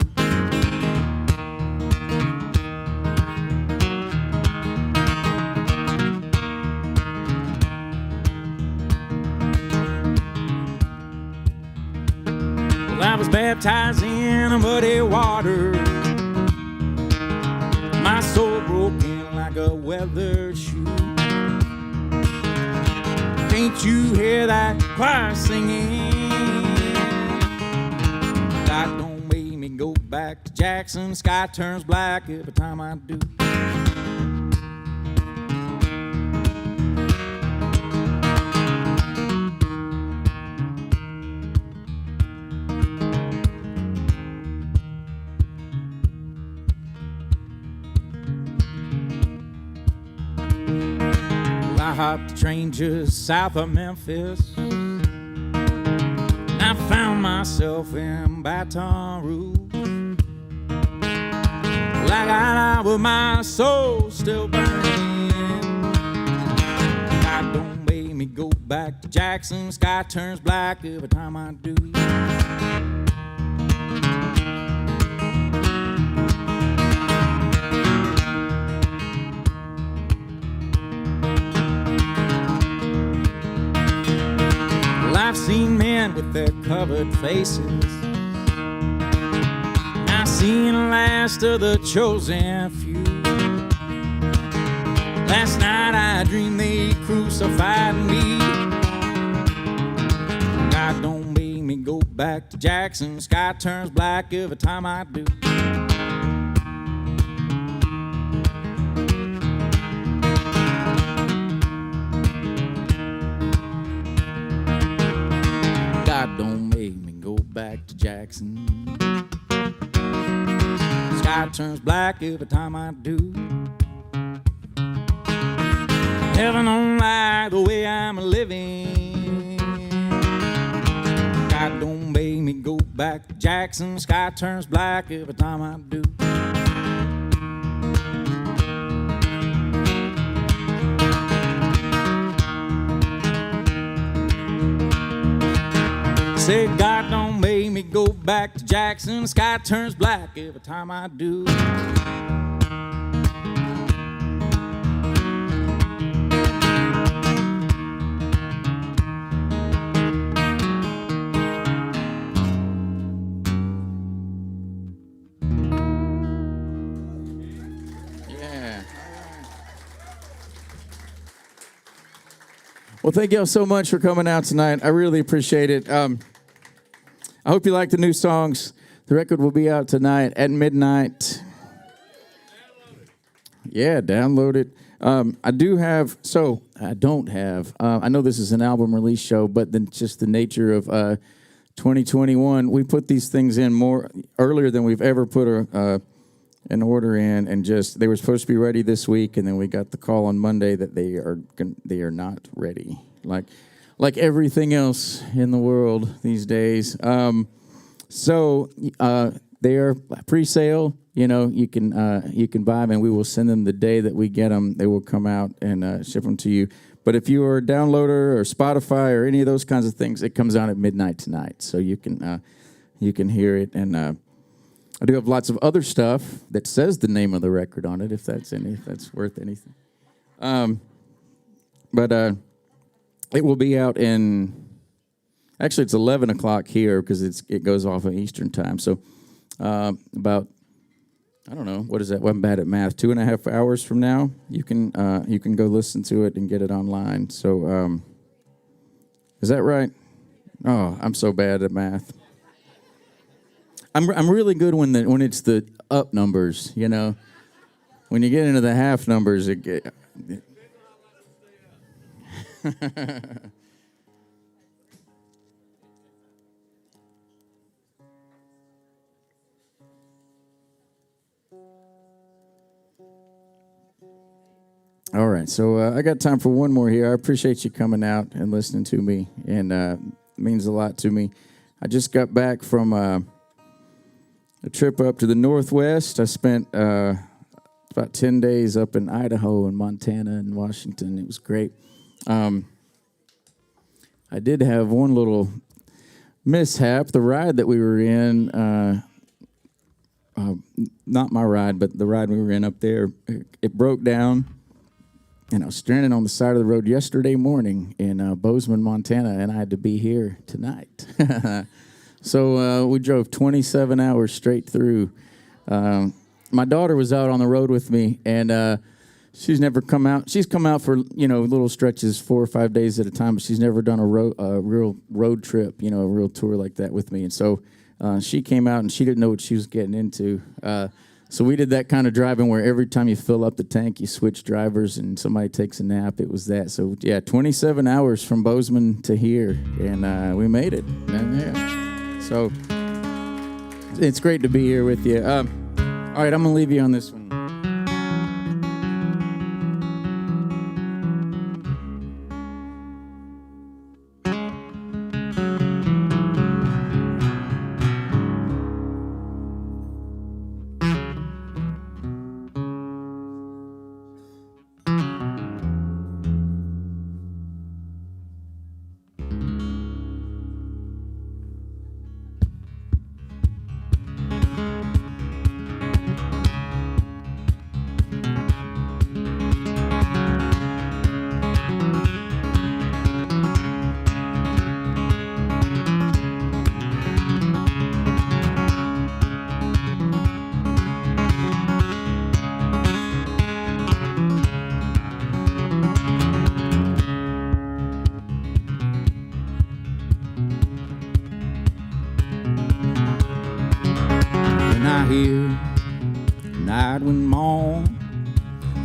I was baptized in muddy water, my soul broken like a weathered shoe. Can't you hear that choir singing? God don't make me go back to Jackson. The sky turns black every time I do. I hopped the train just south of Memphis. I found myself in Baton Rouge. Well, I got out with my soul still burning. God don't make me go back to Jackson. The sky turns black every time I do. I've seen men with their covered faces. I've seen the last of the chosen few. Last night I dreamed they crucified me. God don't make me go back to Jackson. The sky turns black every time I do. God don't make me go back to Jackson. The sky turns black every time I do. Heaven don't lie the way I'm living. God don't make me go back to Jackson. The sky turns black every time I do. Say God don't make me go back to Jackson. The sky turns black every time I do. Yeah. Well, thank y'all so much for coming out tonight. I really appreciate it. I hope you like the new songs. The record will be out tonight at midnight. Yeah, download it. I don't have, I know this is an album release show, but then just the nature of 2021. We put these things in more earlier than we've ever put an order in, and just they were supposed to be ready this week, and then we got the call on Monday that they are not ready. Like everything else in the world these days. So they are pre-sale. You know, you can buy them, and we will send them the day that we get them. They will come out and ship them to you. But if you are a downloader or Spotify or any of those kinds of things, it comes out at midnight tonight, so you can hear it. And I do have lots of other stuff that says the name of the record on it, if that's worth anything. But it will be out in. Actually, it's 11 o'clock here because it goes off of Eastern time. So about, I don't know, what is that? Well, I'm bad at math. 2.5 hours from now, you can go listen to it and get it online. So is that right? Oh, I'm so bad at math. I'm really good when it's the up numbers. You know, when you get into the half numbers, it get. All right, so I got time for one more here. I appreciate you coming out and listening to me, and it means a lot to me. I just got back from a trip up to the Northwest. I spent about 10 days up in Idaho and Montana and Washington. It was great. I did have one little mishap. The ride that we were in, not my ride, but the ride we were in up there, it broke down. And I was stranded on the side of the road yesterday morning in Bozeman, Montana, and I had to be here tonight. So we drove 27 hours straight through. My daughter was out on the road with me, and she's never come out. She's come out for, little stretches 4 or 5 days at a time, but she's never done a real road trip, a real tour like that with me. And so she came out, and she didn't know what she was getting into. So we did that kind of driving where every time you fill up the tank, you switch drivers and somebody takes a nap. It was that. So, 27 hours from Bozeman to here, and we made it. Yeah. So it's great to be here with you. All right, I'm going to leave you on this one.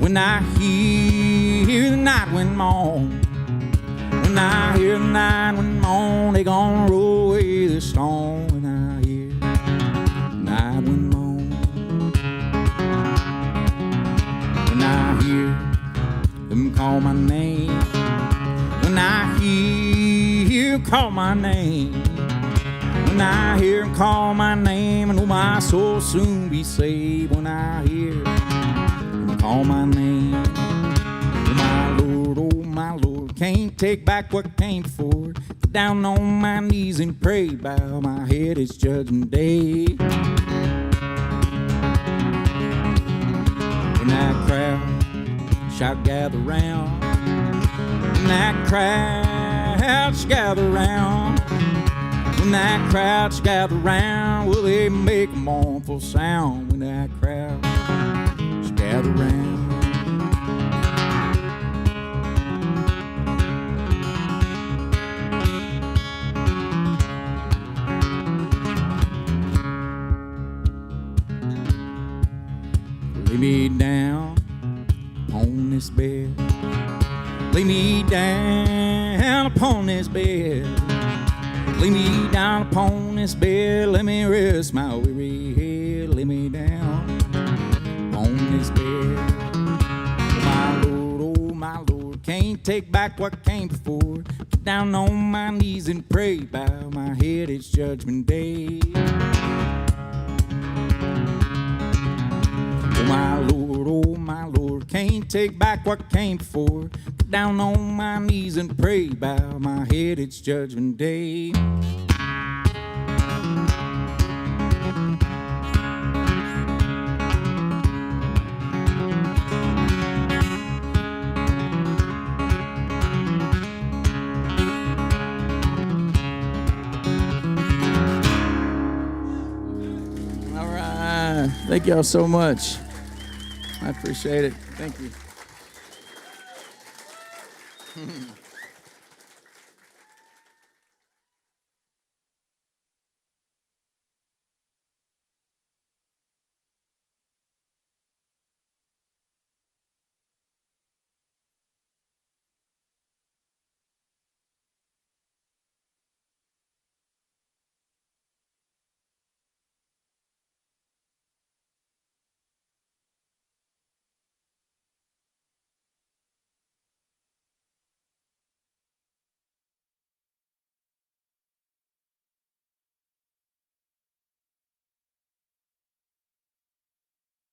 When I hear the night wind moan, when I hear the night wind moan, they gonna roll away the stone. When I hear the night wind moan, when I hear them call my name, when I hear call my name, when I hear him call my name, I know my soul will soon be saved. When I hear him call my name, oh my Lord, can't take back what came before. Get down on my knees and pray, bow my head, it's judgment day. When that crowd shall gather round, when that crowd shall gather round, when that crowd shall gather round, will they make a mournful sound? When that crowd shall gather round. Lay me down on this bed, lay me down upon this bed. Lay me down upon this bed, let me rest my weary head. Lay me down on this bed. Oh my Lord, can't take back what came before. Get down on my knees and pray, bow my head, it's Judgment Day. Oh my Lord, can't take back what came before. Get down on my knees and pray, bow my head, it's Judgment Day. Thank y'all so much. I appreciate it. Thank you.